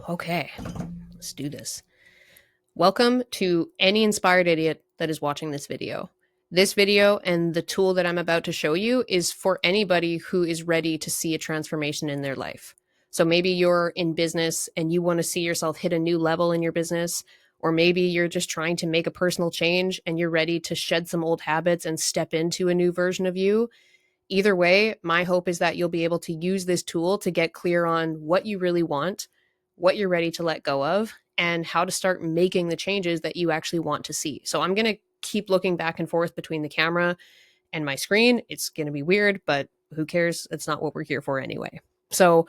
Okay, let's do this. Welcome to any inspired idiot that is watching this video. This video and the tool that I'm about to show you is for anybody who is ready to see a transformation in their life. So maybe you're in business and you want to see yourself hit a new level in your business, or maybe you're just trying to make a personal change and you're ready to shed some old habits and step into a new version of you. Either way, my hope is that you'll be able to use this tool to get clear on what you really want, what you're ready to let go of, and how to start making the changes that you actually want to see. So I'm going to keep looking back and forth between the camera and my screen. It's going to be weird, but who cares? It's not what we're here for anyway. So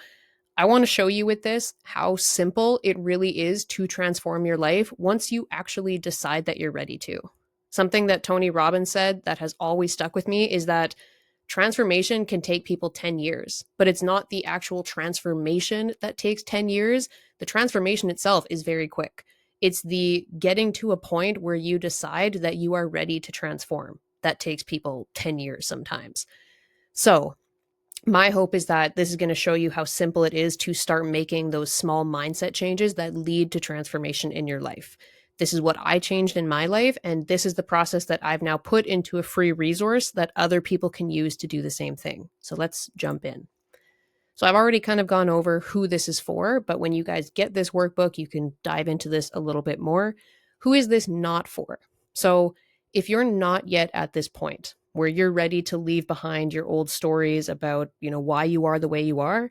I want to show you with this how simple it really is to transform your life once you actually decide that you're ready to. Something that Tony Robbins said that has always stuck with me is that transformation can take people 10 years, but it's not the actual transformation that takes 10 years. The transformation itself is very quick. It's the getting to a point where you decide that you are ready to transform that takes people 10 years sometimes. So my hope is that this is going to show you how simple it is to start making those small mindset changes that lead to transformation in your life. This is what I changed in my life, and this is the process that I've now put into a free resource that other people can use to do the same thing. So let's jump in. So I've already kind of gone over who this is for, but when you guys get this workbook, you can dive into this a little bit more. Who is this not for? So if you're not yet at this point where you're ready to leave behind your old stories about, why you are the way you are,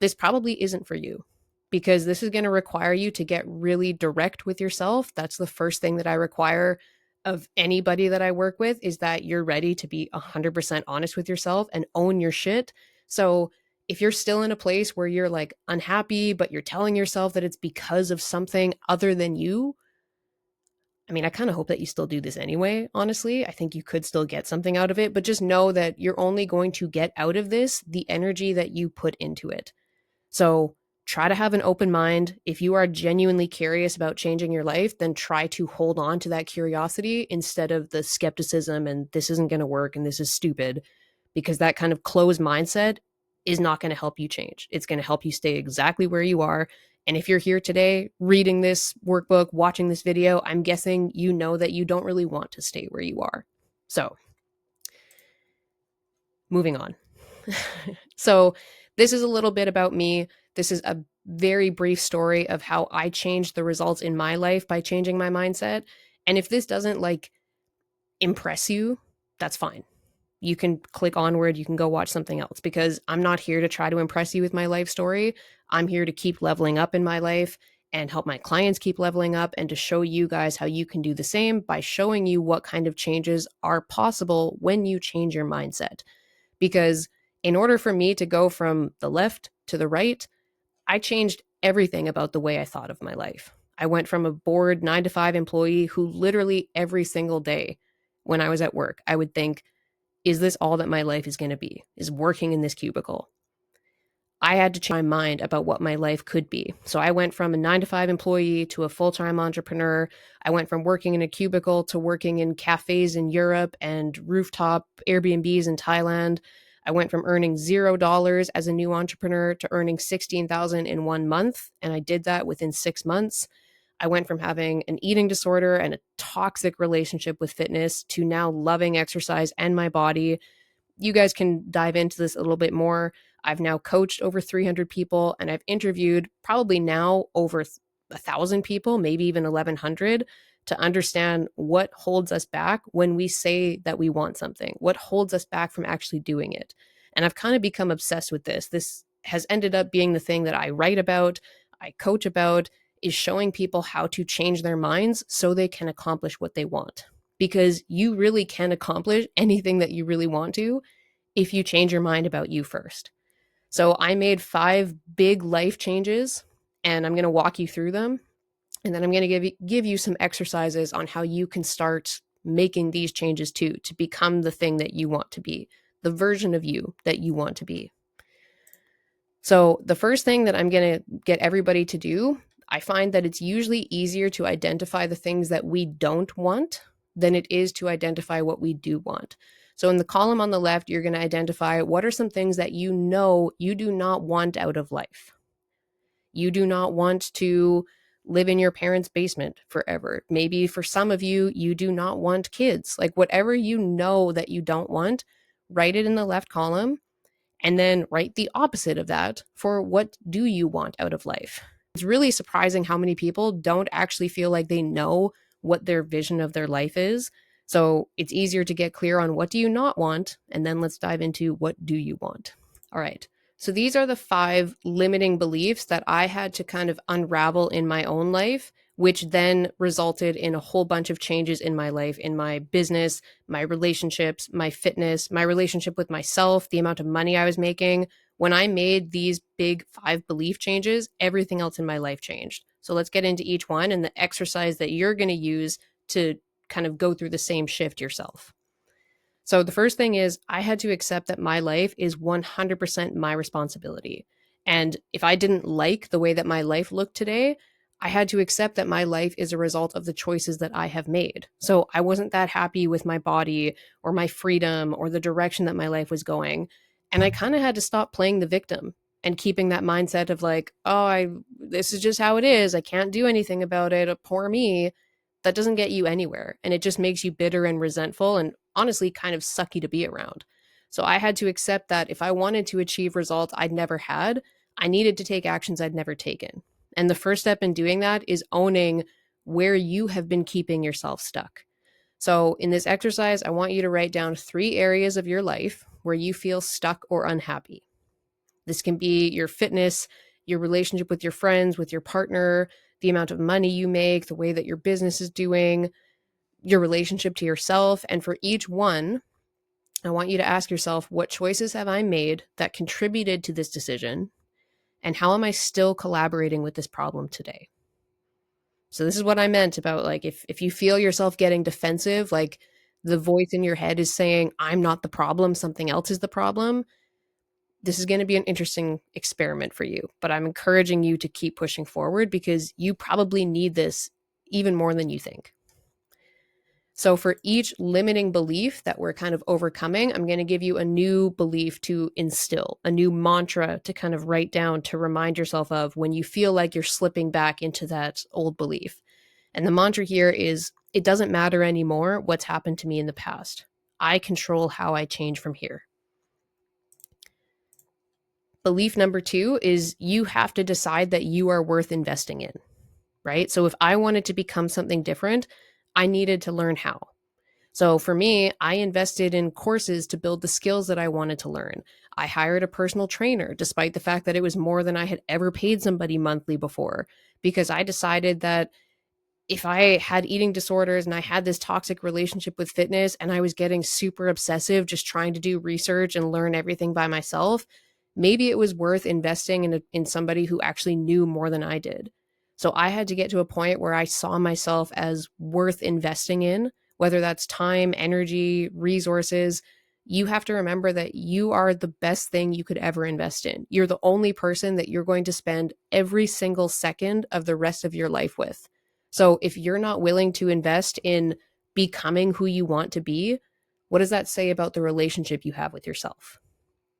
this probably isn't for you, because this is going to require you to get really direct with yourself. That's the first thing that I require of anybody that I work with, is that you're ready to be 100% honest with yourself and own your shit. So if you're still in a place where you're like unhappy, but you're telling yourself that it's because of something other than you, I kind of hope that you still do this anyway, honestly. I think you could still get something out of it, but just know that you're only going to get out of this the energy that you put into it. So try to have an open mind. If you are genuinely curious about changing your life, then try to hold on to that curiosity instead of the skepticism and this isn't going to work and this is stupid, because that kind of closed mindset is not going to help you change. It's going to help you stay exactly where you are. And if you're here today reading this workbook, watching this video, I'm guessing you know that you don't really want to stay where you are. So moving on. So this is a little bit about me. This is a very brief story of how I changed the results in my life by changing my mindset. And if this doesn't impress you, that's fine. You can click onward. You can go watch something else, because I'm not here to try to impress you with my life story. I'm here to keep leveling up in my life and help my clients keep leveling up, and to show you guys how you can do the same by showing you what kind of changes are possible when you change your mindset. Because in order for me to go from the left to the right, I changed everything about the way I thought of my life. I went from a bored 9-to-5 employee who literally every single day when I was at work, I would think, is this all that my life is going to be? Is working in this cubicle? I had to change my mind about what my life could be. So I went from a 9-to-5 employee to a full-time entrepreneur. I went from working in a cubicle to working in cafes in Europe and rooftop Airbnbs in Thailand. I went from earning $0 as a new entrepreneur to earning $16,000 in 1 month. And I did that within 6 months. I went from having an eating disorder and a toxic relationship with fitness to now loving exercise and my body. You guys can dive into this a little bit more. I've now coached over 300 people, and I've interviewed probably now over 1,000 people, maybe even 1,100, to understand what holds us back when we say that we want something, what holds us back from actually doing it. And I've kind of become obsessed with this. This has ended up being the thing that I write about, I coach about, is showing people how to change their minds so they can accomplish what they want. Because you really can accomplish anything that you really want to if you change your mind about you first. So I made 5 big life changes, and I'm going to walk you through them. And then I'm going to give you some exercises on how you can start making these changes too, to become the thing that you want to be, the version of you that you want to be. So the first thing that I'm going to get everybody to do, I find that it's usually easier to identify the things that we don't want than it is to identify what we do want. So in the column on the left, you're going to identify what are some things that you know you do not want out of life. You do not want to live in your parents' basement forever. Maybe for some of you, you do not want kids. Like whatever you know that you don't want, write it in the left column and then write the opposite of that for what do you want out of life. It's really surprising how many people don't actually feel like they know what their vision of their life is. So it's easier to get clear on what do you not want, and then let's dive into what do you want. All right. So these are the 5 limiting beliefs that I had to kind of unravel in my own life, which then resulted in a whole bunch of changes in my life, in my business, my relationships, my fitness, my relationship with myself, the amount of money I was making. When I made these big 5 belief changes, everything else in my life changed. So let's get into each one and the exercise that you're going to use to kind of go through the same shift yourself. So the first thing is I had to accept that my life is 100% my responsibility. And if I didn't like the way that my life looked today, I had to accept that my life is a result of the choices that I have made. So I wasn't that happy with my body or my freedom or the direction that my life was going. And I kind of had to stop playing the victim and keeping that mindset of like, oh, this is just how it is. I can't do anything about it. Poor me. That doesn't get you anywhere. And it just makes you bitter and resentful and honestly kind of sucky to be around. So I had to accept that if I wanted to achieve results I'd never had, I needed to take actions I'd never taken. And the first step in doing that is owning where you have been keeping yourself stuck. So in this exercise, I want you to write down 3 areas of your life where you feel stuck or unhappy. This can be your fitness, your relationship with your friends, with your partner, the amount of money you make, the way that your business is doing, your relationship to yourself. And for each one, I want you to ask yourself, what choices have I made that contributed to this decision? And how am I still collaborating with this problem today? So this is what I meant about like, if you feel yourself getting defensive, like the voice in your head is saying, I'm not the problem, something else is the problem. This is going to be an interesting experiment for you, but I'm encouraging you to keep pushing forward because you probably need this even more than you think. So for each limiting belief that we're kind of overcoming, I'm going to give you a new belief to instill, a new mantra to kind of write down to remind yourself of when you feel like you're slipping back into that old belief. And the mantra here is, it doesn't matter anymore what's happened to me in the past. I control how I change from here. Belief number 2 is you have to decide that you are worth investing in, right? So if I wanted to become something different, I needed to learn how. So for me, I invested in courses to build the skills that I wanted to learn. I hired a personal trainer, despite the fact that it was more than I had ever paid somebody monthly before, because I decided that if I had eating disorders and I had this toxic relationship with fitness and I was getting super obsessive, just trying to do research and learn everything by myself, maybe it was worth investing in somebody who actually knew more than I did. So I had to get to a point where I saw myself as worth investing in, whether that's time, energy, resources. You have to remember that you are the best thing you could ever invest in. You're the only person that you're going to spend every single second of the rest of your life with. So if you're not willing to invest in becoming who you want to be, what does that say about the relationship you have with yourself?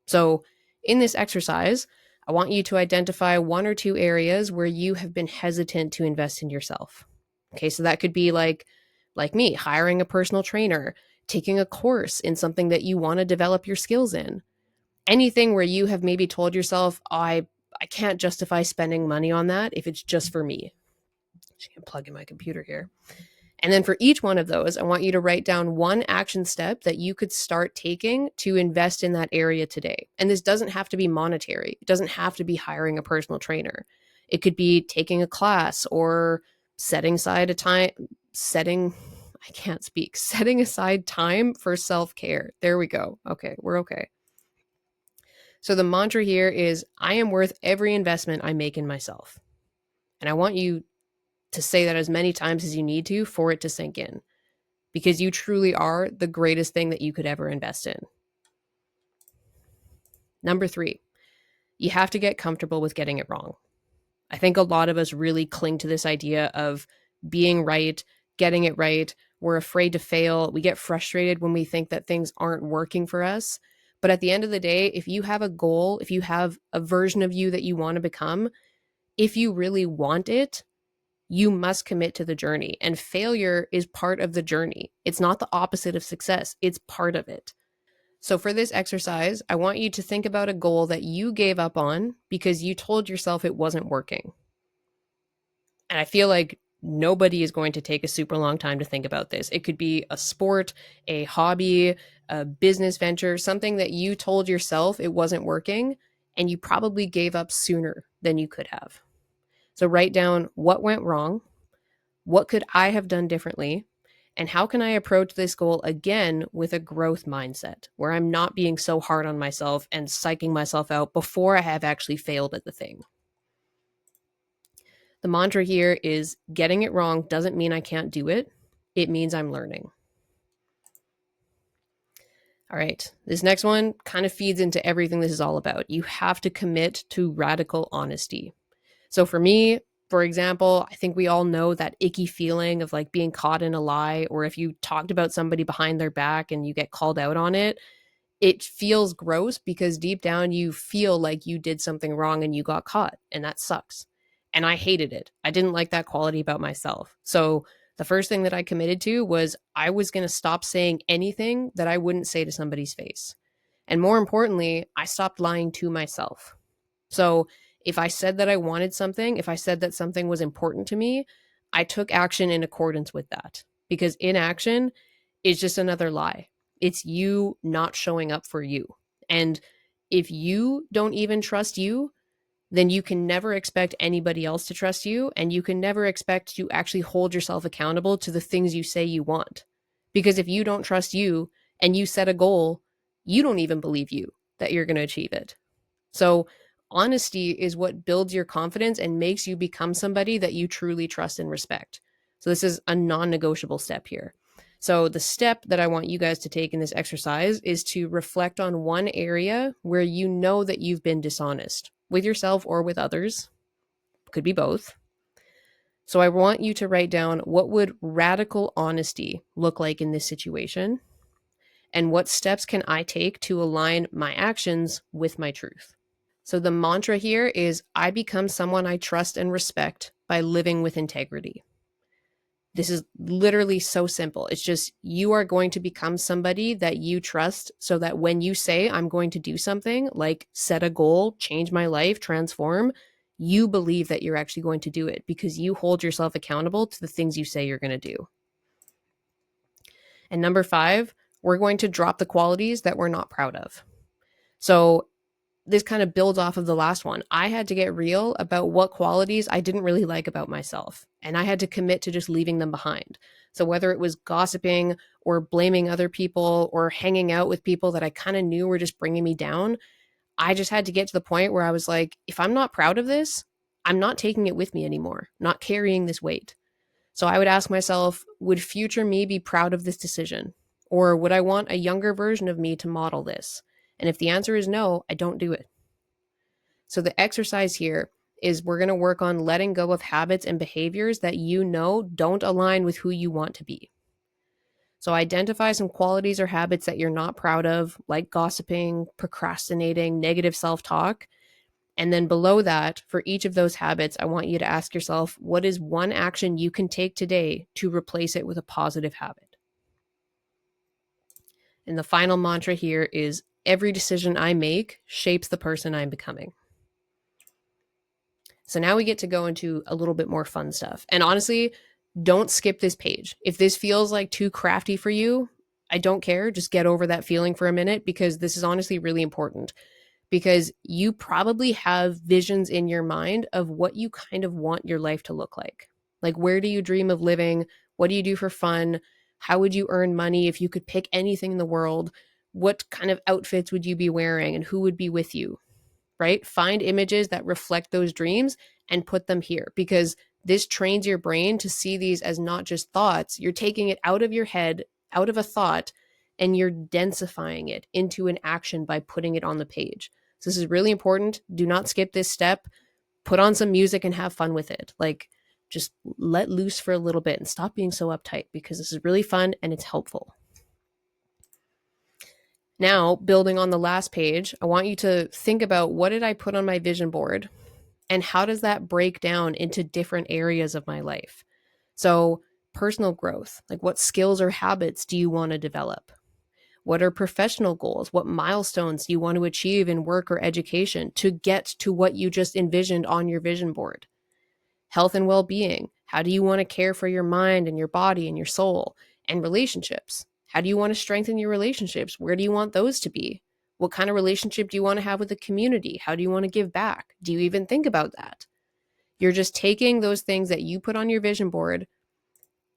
So in this exercise, I want you to identify 1 or 2 areas where you have been hesitant to invest in yourself. Okay, so that could be like me, hiring a personal trainer, taking a course in something that you want to develop your skills in. Anything where you have maybe told yourself, oh, I can't justify spending money on that if it's just for me. Just gonna plug in my computer here. And then for each one of those, I want you to write down 1 action step that you could start taking to invest in that area today. And this doesn't have to be monetary. It doesn't have to be hiring a personal trainer. It could be taking a class or setting aside setting aside time for self-care. There we go. Okay, we're okay. So the mantra here is, I am worth every investment I make in myself. And I want you to say that as many times as you need to for it to sink in, because you truly are the greatest thing that you could ever invest in. Number 3, you have to get comfortable with getting it wrong. I think a lot of us really cling to this idea of being right, getting it right. We're afraid to fail. We get frustrated when we think that things aren't working for us. But at the end of the day, if you have a goal, if you have a version of you that you want to become, if you really want it, you must commit to the journey. And failure is part of the journey. It's not the opposite of success, it's part of it. So for this exercise, I want you to think about a goal that you gave up on because you told yourself it wasn't working. And I feel like nobody is going to take a super long time to think about this. It could be a sport, a hobby, a business venture, something that you told yourself it wasn't working, and you probably gave up sooner than you could have. So write down what went wrong, what could I have done differently, and how can I approach this goal again with a growth mindset where I'm not being so hard on myself and psyching myself out before I have actually failed at the thing. The mantra here is getting it wrong doesn't mean I can't do it. It means I'm learning. All right, this next one kind of feeds into everything this is all about. You have to commit to radical honesty. So for me, for example, I think we all know that icky feeling of like being caught in a lie, or if you talked about somebody behind their back and you get called out on it, it feels gross because deep down you feel like you did something wrong and you got caught, and that sucks. And I hated it. I didn't like that quality about myself. So the first thing that I committed to was I was going to stop saying anything that I wouldn't say to somebody's face. And more importantly, I stopped lying to myself. So if I said that I wanted something, if I said that something was important to me, I took action in accordance with that, because inaction is just another lie. It's you not showing up for you. And if you don't even trust you, then you can never expect anybody else to trust you, and you can never expect to actually hold yourself accountable to the things you say you want. Because if you don't trust you and you set a goal, you don't even believe you that you're going to achieve it. So honesty is what builds your confidence and makes you become somebody that you truly trust and respect. So this is a non-negotiable step here. So the step that I want you guys to take in this exercise is to reflect on one area where you know that you've been dishonest with yourself or with others. Could be both. So I want you to write down, what would radical honesty look like in this situation? And what steps can I take to align my actions with my truth? So the mantra here is, I become someone I trust and respect by living with integrity. This is literally so simple. It's just, you are going to become somebody that you trust, so that when you say, I'm going to do something like set a goal, change my life, transform, you believe that you're actually going to do it because you hold yourself accountable to the things you say you're going to do. And number 5, we're going to drop the qualities that we're not proud of. So this kind of builds off of the last one. I had to get real about what qualities I didn't really like about myself, and I had to commit to just leaving them behind. So whether it was gossiping or blaming other people or hanging out with people that I kind of knew were just bringing me down, I just had to get to the point where I was like, if I'm not proud of this, I'm not taking it with me anymore, not carrying this weight. So I would ask myself, would future me be proud of this decision? Or would I want a younger version of me to model this? And if the answer is no, I don't do it. So the exercise here is, we're going to work on letting go of habits and behaviors that you know don't align with who you want to be. So identify some qualities or habits that you're not proud of, like gossiping, procrastinating, negative self-talk. And then below that, for each of those habits, I want you to ask yourself, what is one action you can take today to replace it with a positive habit? And the final mantra here is, every decision I make shapes the person I'm becoming. So now we get to go into a little bit more fun stuff. And honestly, don't skip this page. If this feels like too crafty for you, I don't care. Just get over that feeling for a minute, because this is honestly really important. Because you probably have visions in your mind of what you kind of want your life to look like. Like, where do you dream of living? What do you do for fun? How would you earn money if you could pick anything in the world? What kind of outfits would you be wearing, and who would be with you? Right? Find images that reflect those dreams and put them here, because this trains your brain to see these as not just thoughts. You're taking it out of your head, out of a thought, and you're densifying it into an action by putting it on the page. So this is really important. Do not skip this step. Put on some music and have fun with it. Like, just let loose for a little bit and stop being so uptight, because this is really fun and it's helpful. Now, building on the last page, I want you to think about, what did I put on my vision board And how does that break down into different areas of my life? So, personal growth, like what skills or habits do you want to develop? What are professional goals? What milestones do you want to achieve in work or education to get to what you just envisioned on your vision board? Health and well-being. How do you want to care for your mind and your body and your soul? And relationships. How do you want to strengthen your relationships? Where do you want those to be? What kind of relationship do you want to have with the community? How do you want to give back? Do you even think about that? You're just taking those things that you put on your vision board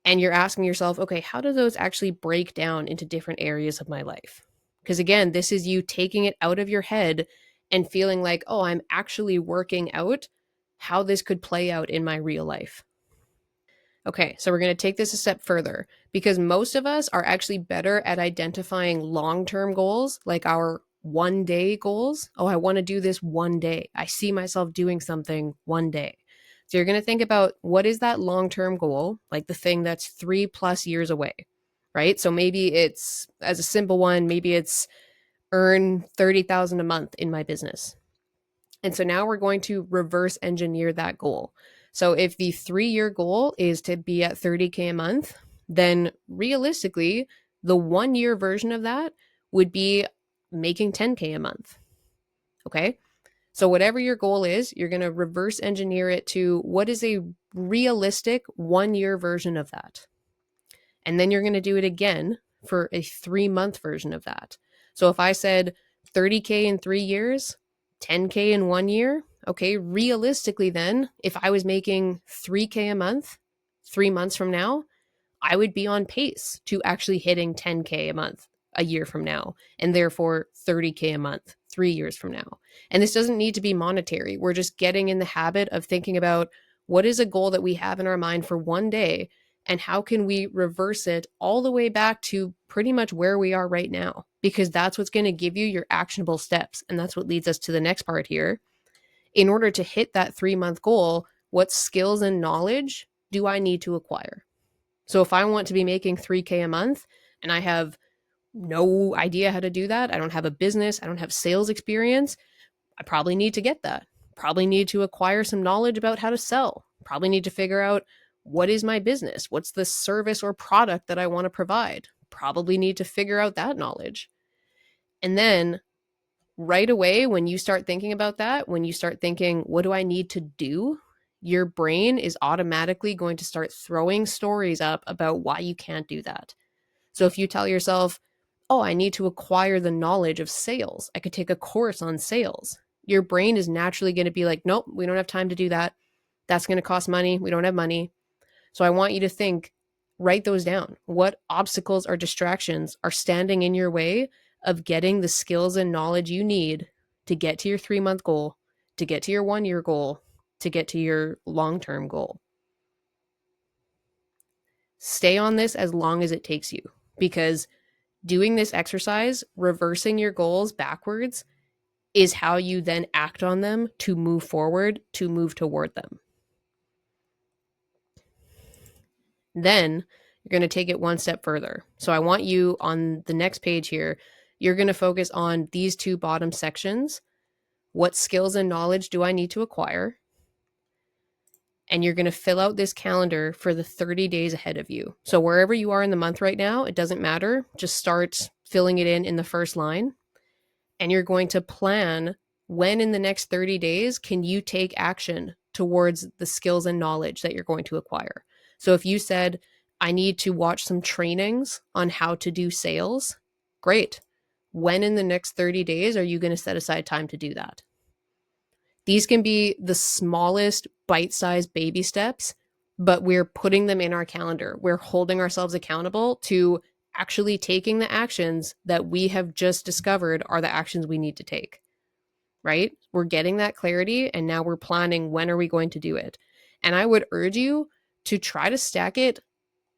and you're asking yourself, okay, how do those actually break down into different areas of my life? Because again, this is you taking it out of your head and feeling like, oh, I'm actually working out how this could play out in my real life. Okay, so we're going to take this a step further because most of us are actually better at identifying long-term goals, like our one-day goals. Oh, I want to do this one day. I see myself doing something one day. So you're going to think about what is that long-term goal, like the thing that's 3+ years away, right? So maybe it's, as a simple one, maybe it's earn 30,000 a month in my business. And so now we're going to reverse engineer that goal. So if the 3-year goal is to be at 30K a month, then realistically, the 1-year version of that would be making 10K a month. Okay. So whatever your goal is, you're going to reverse engineer it to what is a realistic 1-year version of that. And then you're going to do it again for a 3-month version of that. So if I said 30K in 3 years, 10K in 1 year, okay, realistically then, if I was making 3K a month, 3 months from now, I would be on pace to actually hitting 10K a month a year from now, and therefore 30K a month 3 years from now. And this doesn't need to be monetary. We're just getting in the habit of thinking about what is a goal that we have in our mind for one day, and how can we reverse it all the way back to pretty much where we are right now? Because that's what's going to give you your actionable steps. And that's what leads us to the next part here. In order to hit that 3-month goal, what skills and knowledge do I need to acquire? So if I want to be making 3K a month and I have no idea how to do that, I don't have a business, I don't have sales experience, I probably need to get that. Probably need to acquire some knowledge about how to sell. Probably need to figure out what is my business? What's the service or product that I want to provide? Probably need to figure out that knowledge. And then right away, when you start thinking about that, when you start thinking, what do I need to do? Your brain is automatically going to start throwing stories up about why you can't do that. So if you tell yourself, oh, I need to acquire the knowledge of sales, I could take a course on sales, your brain is naturally going to be like, nope, we don't have time to do that. That's going to cost money. We don't have money. So I want you to think, write those down. What obstacles or distractions are standing in your way of getting the skills and knowledge you need to get to your 3-month goal, to get to your 1-year goal, to get to your long-term goal? Stay on this as long as it takes you, because doing this exercise, reversing your goals backwards, is how you then act on them to move forward, to move toward them. Then you're going to take it one step further. So I want you on the next page here, you're going to focus on these 2 bottom sections. What skills and knowledge do I need to acquire? And you're going to fill out this calendar for the 30 days ahead of you. So wherever you are in the month right now, it doesn't matter. Just start filling it in the first line. And you're going to plan when in the next 30 days can you take action towards the skills and knowledge that you're going to acquire. So if you said, I need to watch some trainings on how to do sales, great. When in the next 30 days are you going to set aside time to do that? These can be the smallest bite-sized baby steps, but we're putting them in our calendar. We're holding ourselves accountable to actually taking the actions that we have just discovered are the actions we need to take, right? We're getting that clarity, and now we're planning when are we going to do it. And I would urge you to try to stack it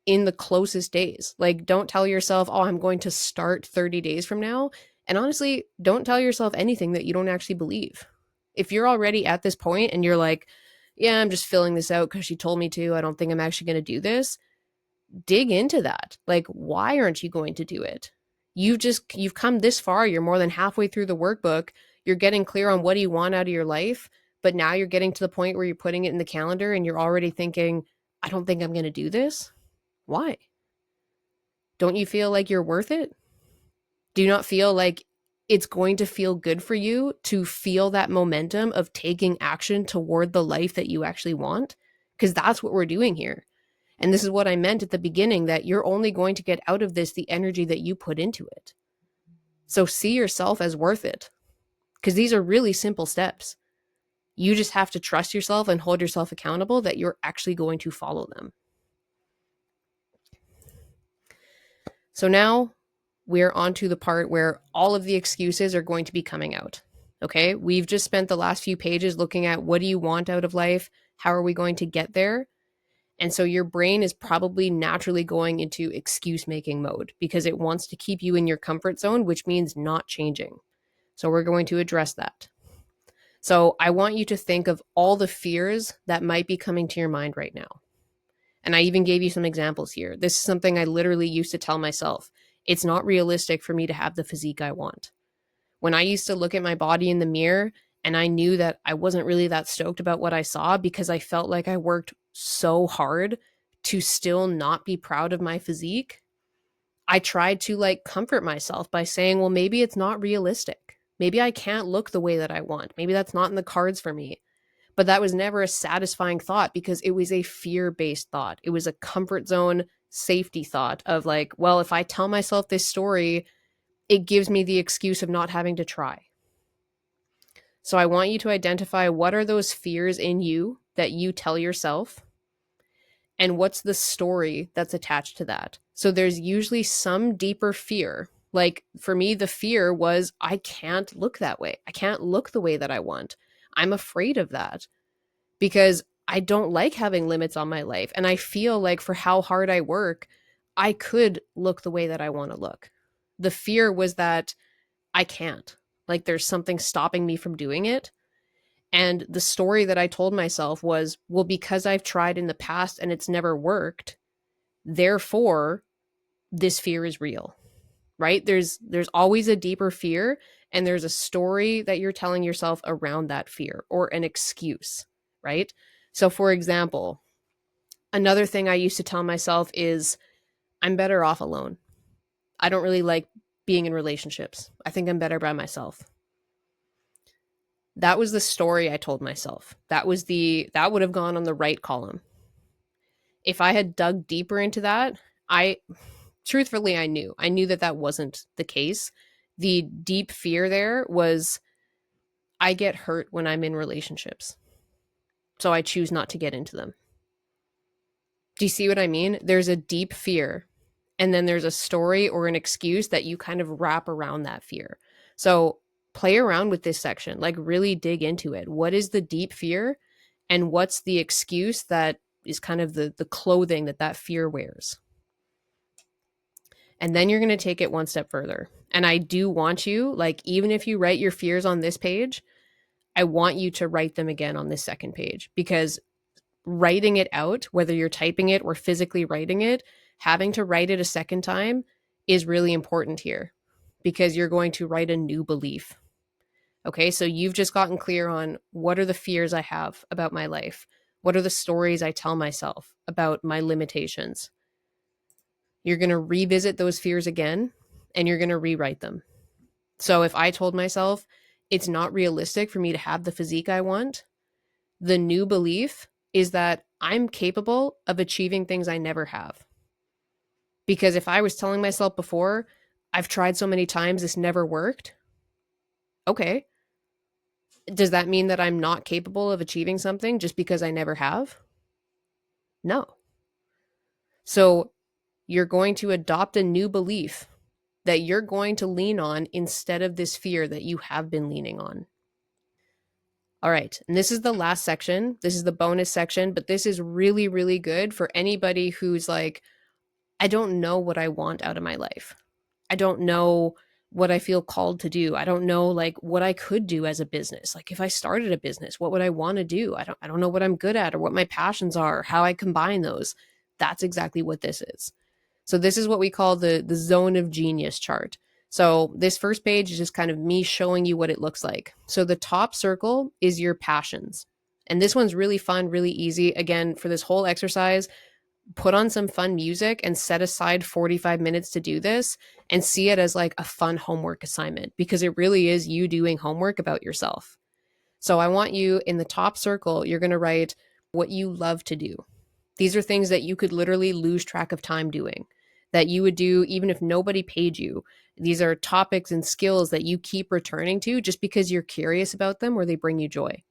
in the closest days. Like, don't tell yourself, oh, I'm going to start 30 days from now. And honestly, don't tell yourself anything that you don't actually believe. If you're already at this point and you're like, yeah, I'm just filling this out because she told me to, I don't think I'm actually going to do this, dig into that. Like, why aren't you going to do it? You've come this far. You're more than halfway through the workbook. You're getting clear on what do you want out of your life. but now you're getting to the point where you're putting it in the calendar and you're already thinking, I don't think I'm going to do this. Why? Don't you feel like you're worth it? Do you not feel like it's going to feel good for you to feel that momentum of taking action toward the life that you actually want? Because that's what we're doing here. And this is what I meant at the beginning, that you're only going to get out of this the energy that you put into it. So see yourself as worth it, because these are really simple steps. You just have to trust yourself and hold yourself accountable that you're actually going to follow them. So now we're on to the part where all of the excuses are going to be coming out. Okay, we've just spent the last few pages looking at what do you want out of life? How are we going to get there? And so your brain is probably naturally going into excuse making mode because it wants to keep you in your comfort zone, which means not changing. So we're going to address that. So I want you to think of all the fears that might be coming to your mind right now. And I even gave you some examples here. This is something I literally used to tell myself. It's not realistic for me to have the physique I want. When I used to look at my body in the mirror and I knew that I wasn't really that stoked about what I saw because I felt like I worked so hard to still not be proud of my physique, I tried to like comfort myself by saying, well, maybe it's not realistic. Maybe I can't look the way that I want. Maybe that's not in the cards for me. But that was never a satisfying thought because it was a fear-based thought. It was a comfort zone safety thought of like, well, if I tell myself this story, it gives me the excuse of not having to try. So I want you to identify what are those fears in you that you tell yourself, and what's the story that's attached to that. So there's usually some deeper fear. Like for me, the fear was I can't look that way. I can't look the way that I want. I'm afraid of that because I don't like having limits on my life. And I feel like for how hard I work, I could look the way that I want to look. The fear was that I can't. Like there's something stopping me from doing it. And the story that I told myself was, well, because I've tried in the past and it's never worked, therefore, this fear is real, right? There's always a deeper fear, and there's a story that you're telling yourself around that fear or an excuse, right? So for example, another thing I used to tell myself is, I'm better off alone. I don't really like being in relationships. I think I'm better by myself. That was the story I told myself. That would have gone on the right column. If I had dug deeper into that, I knew that wasn't the case. The deep fear there was I get hurt when I'm in relationships. So I choose not to get into them. Do you see what I mean? There's a deep fear, and then there's a story or an excuse that you kind of wrap around that fear. So play around with this section, like really dig into it. What is the deep fear, and what's the excuse that is kind of the clothing that fear wears? And then you're going to take it one step further. And I do want you, like, even if you write your fears on this page, I want you to write them again on this second page, because writing it out, whether you're typing it or physically writing it, having to write it a second time is really important here, because you're going to write a new belief. Okay, so you've just gotten clear on what are the fears I have about my life? What are the stories I tell myself about my limitations? You're going to revisit those fears again, and you're going to rewrite them. So if I told myself it's not realistic for me to have the physique I want, the new belief is that I'm capable of achieving things I never have. Because if I was telling myself before, I've tried so many times, this never worked. Okay. Does that mean that I'm not capable of achieving something just because I never have? No. So you're going to adopt a new belief that you're going to lean on instead of this fear that you have been leaning on. All right. And this is the last section. This is the bonus section, but this is really, really good for anybody who's like, I don't know what I want out of my life. I don't know what I feel called to do. I don't know like what I could do as a business. Like if I started a business, what would I want to do? I don't know what I'm good at or what my passions are, or how I combine those. That's exactly what this is. So this is what we call the zone of genius chart. So this first page is just kind of me showing you what it looks like. So the top circle is your passions. And this one's really fun, really easy. Again, for this whole exercise, put on some fun music and set aside 45 minutes to do this and see it as like a fun homework assignment, because it really is you doing homework about yourself. So I want you in the top circle, you're going to write what you love to do. These are things that you could literally lose track of time doing, that you would do even if nobody paid you. These are topics and skills that you keep returning to just because you're curious about them or they bring you joy.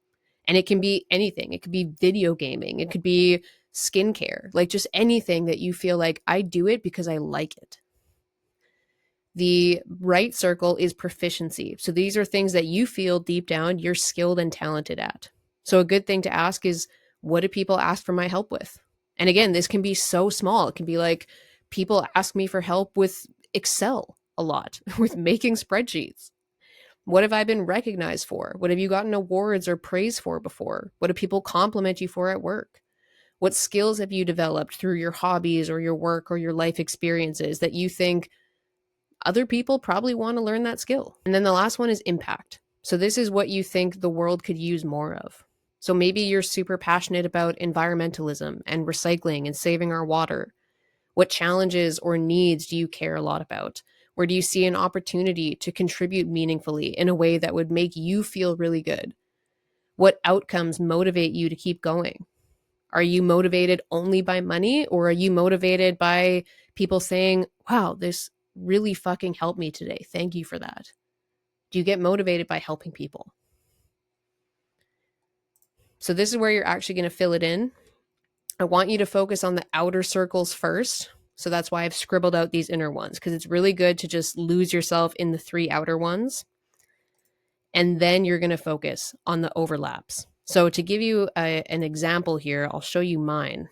And it can be anything. It could be video gaming. It could be skincare, like just anything that you feel like I do it because I like it. The right circle is proficiency. So these are things that you feel deep down you're skilled and talented at. So a good thing to ask is, what do people ask for my help with? And again, this can be so small. It can be like, people ask me for help with Excel a lot, with making spreadsheets. What have I been recognized for? What have you gotten awards or praise for before? What do people compliment you for at work? What skills have you developed through your hobbies or your work or your life experiences that you think other people probably want to learn that skill? And then the last one is impact. So this is what you think the world could use more of. So maybe you're super passionate about environmentalism and recycling and saving our water. What challenges or needs do you care a lot about? Where do you see an opportunity to contribute meaningfully in a way that would make you feel really good? What outcomes motivate you to keep going? Are you motivated only by money, or are you motivated by people saying, wow, this really fucking helped me today. Thank you for that. Do you get motivated by helping people? So this is where you're actually going to fill it in. I want you to focus on the outer circles first. So that's why I've scribbled out these inner ones, because it's really good to just lose yourself in the 3 outer ones. And then you're going to focus on the overlaps. So to give you an example here, I'll show you mine.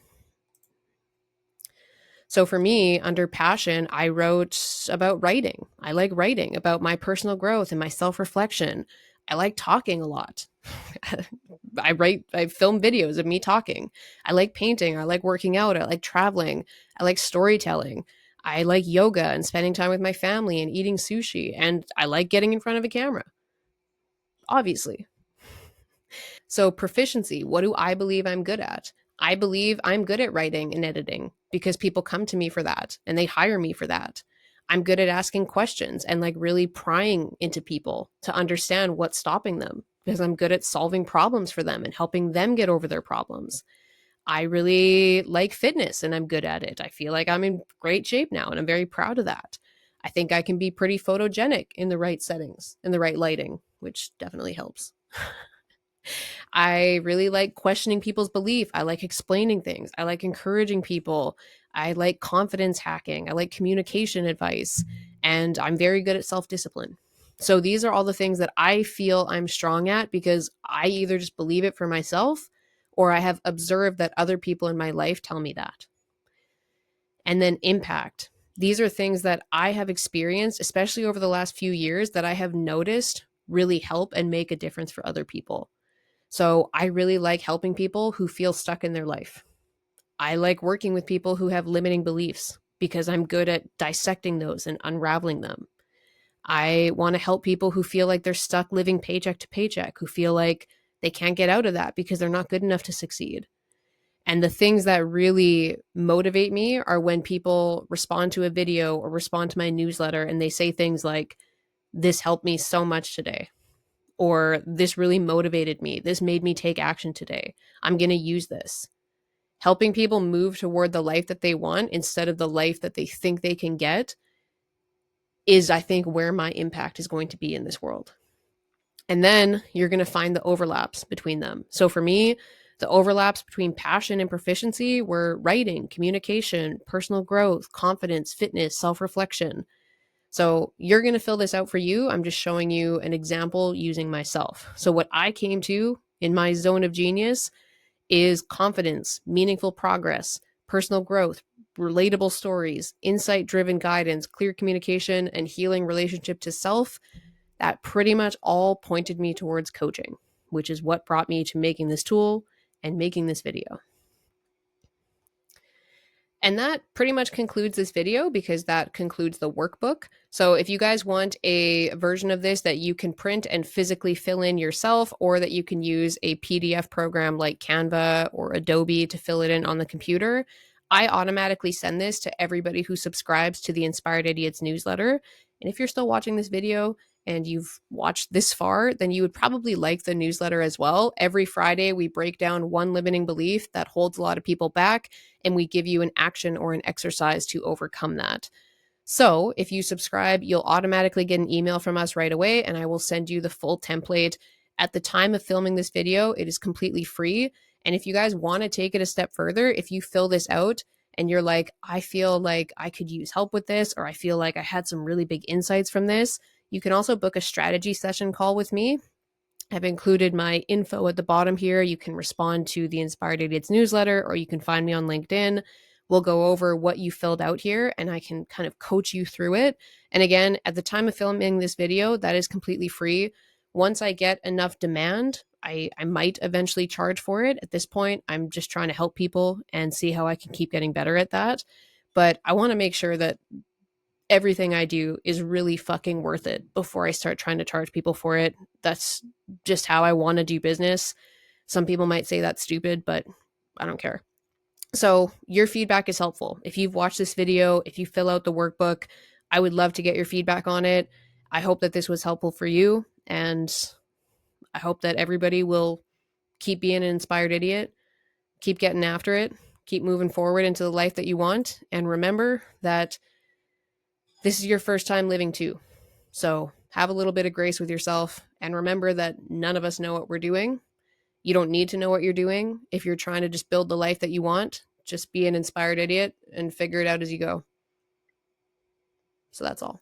So for me, under passion, I wrote about writing. I like writing about my personal growth and my self-reflection. I like talking a lot. I film videos of me talking. I like painting. I like working out. I like traveling. I like storytelling. I like yoga and spending time with my family and eating sushi. And I like getting in front of a camera, obviously. So proficiency, what do I believe I'm good at? I believe I'm good at writing and editing because people come to me for that and they hire me for that. I'm good at asking questions and like really prying into people to understand what's stopping them, because I'm good at solving problems for them and helping them get over their problems. I really like fitness and I'm good at it. I feel like I'm in great shape now and I'm very proud of that. I think I can be pretty photogenic in the right settings, in the right lighting, which definitely helps. I really like questioning people's belief. I like explaining things. I like encouraging people. I like confidence hacking. I like communication advice. And I'm very good at self-discipline. So these are all the things that I feel I'm strong at because I either just believe it for myself or I have observed that other people in my life tell me that. And then impact. These are things that I have experienced, especially over the last few years, that I have noticed really help and make a difference for other people. So I really like helping people who feel stuck in their life. I like working with people who have limiting beliefs because I'm good at dissecting those and unraveling them. I want to help people who feel like they're stuck living paycheck to paycheck, who feel like they can't get out of that because they're not good enough to succeed. And the things that really motivate me are when people respond to a video or respond to my newsletter and they say things like, this helped me so much today. Or this really motivated me. This made me take action today. I'm going to use this. Helping people move toward the life that they want instead of the life that they think they can get is, I think, where my impact is going to be in this world. And then you're going to find the overlaps between them. So for me, the overlaps between passion and proficiency were writing, communication, personal growth, confidence, fitness, self-reflection. So you're going to fill this out for you. I'm just showing you an example using myself. So what I came to in my zone of genius is confidence, meaningful progress, personal growth, relatable stories, insight-driven guidance, clear communication, and healing relationship to self. That pretty much all pointed me towards coaching, which is what brought me to making this tool and making this video. And that pretty much concludes this video because that concludes the workbook. So if you guys want a version of this that you can print and physically fill in yourself, or that you can use a PDF program like Canva or Adobe to fill it in on the computer, I automatically send this to everybody who subscribes to the Inspired Idiots newsletter. And if you're still watching this video and you've watched this far, then you would probably like the newsletter as well. Every Friday, we break down one limiting belief that holds a lot of people back, and we give you an action or an exercise to overcome that. So if you subscribe, you'll automatically get an email from us right away, and I will send you the full template. At the time of filming this video, it is completely free. And if you guys want to take it a step further, if you fill this out and you're like, I feel like I could use help with this, or I feel like I had some really big insights from this, you can also book a strategy session call with me. I've included my info at the bottom here. You can respond to the Inspired Idiots newsletter, or you can find me on LinkedIn. We'll go over what you filled out here, and I can kind of coach you through it. And again, at the time of filming this video, that is completely free. Once I get enough demand, I might eventually charge for it. At this point, I'm just trying to help people and see how I can keep getting better at that. But I want to make sure that everything I do is really fucking worth it before I start trying to charge people for it. That's just how I want to do business. Some people might say that's stupid, but I don't care. So your feedback is helpful. If you've watched this video, if you fill out the workbook, I would love to get your feedback on it. I hope that this was helpful for you, and I hope that everybody will keep being an inspired idiot, keep getting after it, keep moving forward into the life that you want, and remember that this is your first time living too. So have a little bit of grace with yourself, and remember that none of us know what we're doing. You don't need to know what you're doing. If you're trying to just build the life that you want, just be an inspired idiot and figure it out as you go. So that's all.